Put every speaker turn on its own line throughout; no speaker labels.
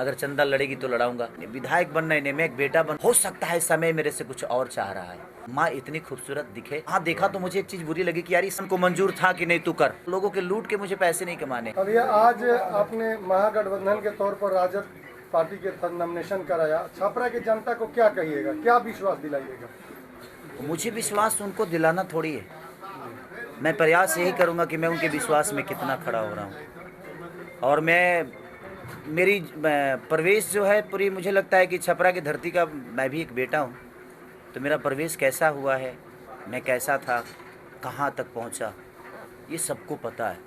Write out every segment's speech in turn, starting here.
अगर चंदा लड़ेगी तो लड़ाऊंगा। विधायक बनना ही नहीं, मैं एक बेटा बन, हो सकता है समय मेरे से कुछ और चाह रहा है। माँ इतनी खूबसूरत दिखे। हाँ देखा तो मुझे एक चीज बुरी लगी कि यार इसको मंजूर था कि नहीं तू कर। लोगों के लूट के मुझे पैसे नहीं कमाने।
अब ये आज आपने महागठबंधन के तौर पर राजद पार्टी के नॉमिनेशन कराया, छपरा की जनता को क्या कहिएगा, क्या विश्वास दिलाइएगा?
मुझे विश्वास उनको दिलाना थोड़ी है, मैं प्रयास यही करूंगा कि मैं उनके विश्वास में कितना खड़ा हो रहा हूँ। और मेरी प्रवेश जो है पूरी, मुझे लगता है कि छपरा की धरती का मैं भी एक बेटा हूँ, तो मेरा प्रवेश कैसा हुआ है, मैं कैसा था, कहाँ तक पहुँचा, ये सबको पता है।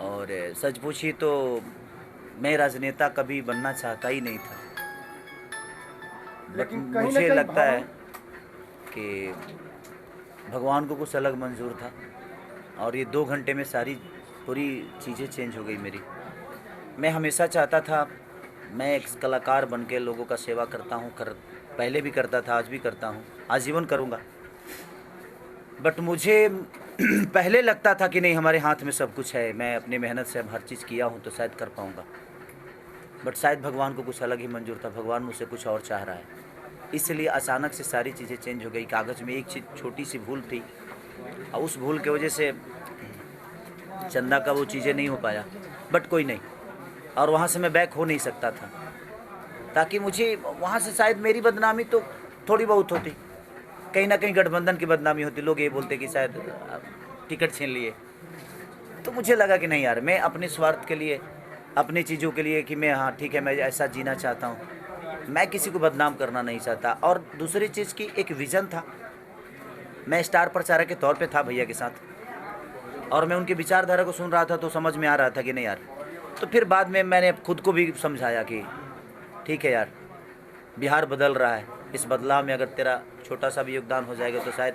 और सच पूछिए तो मैं राजनेता कभी बनना चाहता ही नहीं था,
लेकिन
मुझे लगता है कि भगवान को कुछ अलग मंजूर था और ये 2 घंटे में सारी पूरी चीज़ें चेंज हो गई मेरी। मैं हमेशा चाहता था मैं एक कलाकार बन के लोगों का सेवा करता हूँ, पहले भी करता था, आज भी करता हूँ, आजीवन करूँगा। बट मुझे पहले लगता था कि नहीं हमारे हाथ में सब कुछ है, मैं अपनी मेहनत से हर चीज़ किया हूँ तो शायद कर पाऊँगा। बट शायद भगवान को कुछ अलग ही मंजूर था, भगवान मुझसे कुछ और चाह रहा है, इसलिए अचानक से सारी चीज़ें चेंज हो गई। कागज़ में एक चीज़ छोटी सी भूल थी और उस भूल की वजह से चंदा का वो चीज़ें नहीं हो पाया, बट कोई नहीं, और वहाँ से मैं बैक हो नहीं सकता था, ताकि मुझे वहाँ से शायद मेरी बदनामी तो थोड़ी बहुत होती, कहीं ना कहीं गठबंधन की बदनामी होती, लोग ये बोलते कि शायद टिकट छीन लिए। तो मुझे लगा कि नहीं यार, मैं अपने स्वार्थ के लिए, अपनी चीज़ों के लिए कि मैं हाँ ठीक है मैं ऐसा जीना चाहता हूँ, मैं किसी को बदनाम करना नहीं चाहता। और दूसरी चीज़ की एक विज़न था, मैं स्टार प्रचारक के तौर पे था भैया के साथ, और मैं उनकी विचारधारा को सुन रहा था तो समझ में आ रहा था कि नहीं यार। तो फिर बाद में मैंने खुद को भी समझाया कि ठीक है यार, बिहार बदल रहा है, इस बदलाव में अगर तेरा छोटा सा भी योगदान हो जाएगा तो शायद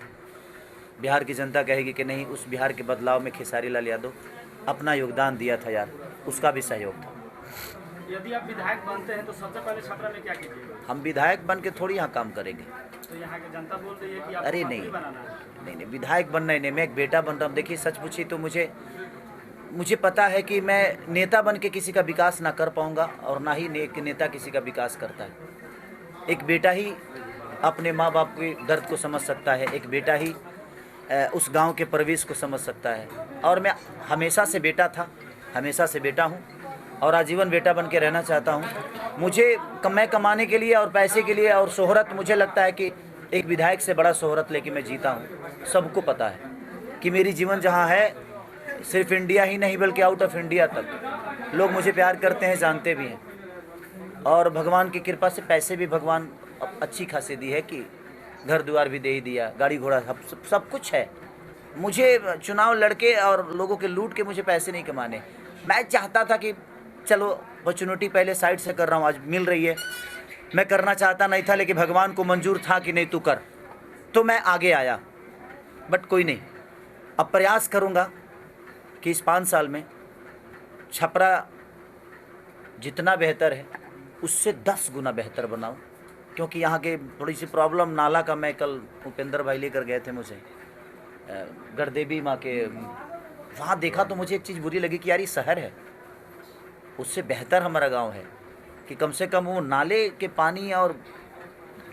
बिहार की जनता कहेगी कि नहीं, उस बिहार के बदलाव में खेसारी लाल यादव अपना योगदान दिया था यार, उसका भी सहयोग था।
यदि आप विधायक बनते हैं तो सबसे पहले छपरा में क्या कीजिएगा?
हम विधायक बन के थोड़ी यहाँ काम करेंगे।
तो यहाँ की जनता बोल रही है कि आपको
अरे
मंत्री
नहीं
बनाना है।
नहीं, विधायक बनना ही नहीं, मैं एक बेटा बन रहा हूँ। देखिए सच पूछिए तो मुझे पता है कि मैं नेता बन के किसी का विकास ना कर पाऊँगा, और ना ही एक नेता किसी का विकास करता है। एक बेटा ही अपने माँ बाप के दर्द को समझ सकता है, एक बेटा ही उस गांव के परिवेश को समझ सकता है। और मैं हमेशा से बेटा था, हमेशा से बेटा हूँ और आजीवन बेटा बन के रहना चाहता हूँ। मुझे मैं कमाने के लिए और पैसे के लिए और शोहरत, मुझे लगता है कि एक विधायक से बड़ा शोहरत लेके मैं जीता हूँ। सबको पता है कि मेरी जीवन जहाँ है, सिर्फ इंडिया ही नहीं बल्कि आउट ऑफ इंडिया तक लोग मुझे प्यार करते हैं, जानते भी हैं। और भगवान की कृपा से पैसे भी भगवान अच्छी खासी दी है कि घर द्वार भी दे ही दिया, गाड़ी घोड़ा सब कुछ है। मुझे चुनाव लड़के और लोगों के लूट के मुझे पैसे नहीं कमाने। मैं चाहता था कि चलो अपॉर्चुनिटी पहले साइड से कर रहा हूँ, आज मिल रही है, मैं करना चाहता नहीं था, लेकिन भगवान को मंजूर था कि नहीं तू कर, तो मैं आगे आया। बट कोई नहीं, अब प्रयास करूँगा कि इस 5 साल में छपरा जितना बेहतर है उससे 10 गुना बेहतर बनाऊँ। क्योंकि यहाँ के थोड़ी सी प्रॉब्लम, नाला का, मैं कल उपेंद्र भाई लेकर गए थे मुझे गढ़देवी माँ के, वहाँ देखा तो मुझे एक चीज़ बुरी लगी कि यार ये शहर है, उससे बेहतर हमारा गांव है कि कम से कम वो नाले के पानी और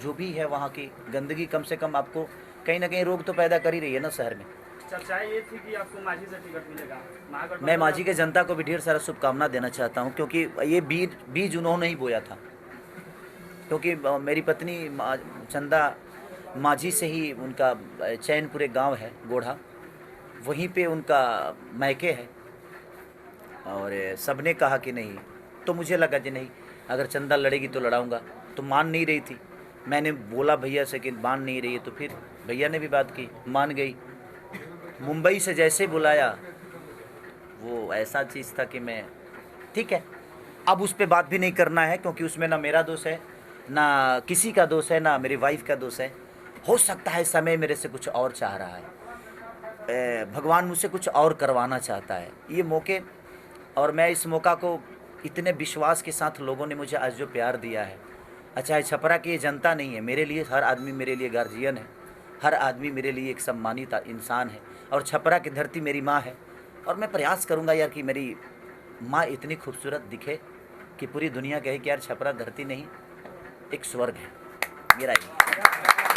जो भी है वहाँ की गंदगी कम से कम आपको कहीं ना कहीं रोग तो पैदा कर ही रही है ना शहर में।
चर्चाएं ये थी कि आपको मांझी से टिकट मिलेगा।
मैं मांझी के जनता को भी ढेर सारा शुभकामना देना चाहता हूँ, क्योंकि ये बीज उन्होंने ही बोया था। क्योंकि मेरी पत्नी चंदा मांझी से ही उनका चैनपुरे गांव है, गोढ़ा, वहीं पे उनका मैके है। और सबने कहा कि नहीं, तो मुझे लगा कि नहीं, अगर चंदा लड़ेगी तो लड़ाऊंगा। तो मान नहीं रही थी, मैंने बोला भैया से कि मान नहीं रही है, तो फिर भैया ने भी बात की, मान गई। मुंबई से जैसे बुलाया वो ऐसा चीज़ था कि मैं ठीक है, अब उस पर बात भी नहीं करना है, क्योंकि उसमें ना मेरा दोष है, ना किसी का दोष है, ना मेरी वाइफ का दोष है। हो सकता है समय मेरे से कुछ और चाह रहा है, भगवान मुझसे कुछ और करवाना चाहता है ये मौके। और मैं इस मौका को इतने विश्वास के साथ लोगों ने मुझे आज जो प्यार दिया है, अच्छा है छपरा की ये जनता नहीं है, मेरे लिए हर आदमी मेरे लिए गार्जियन है, हर आदमी मेरे लिए एक सम्मानित इंसान है, और छपरा की धरती मेरी माँ है। और मैं प्रयास करूँगा यार कि मेरी माँ इतनी खूबसूरत दिखे कि पूरी दुनिया कहे कि यार छपरा धरती नहीं एक स्वर्ग है। मेरा ये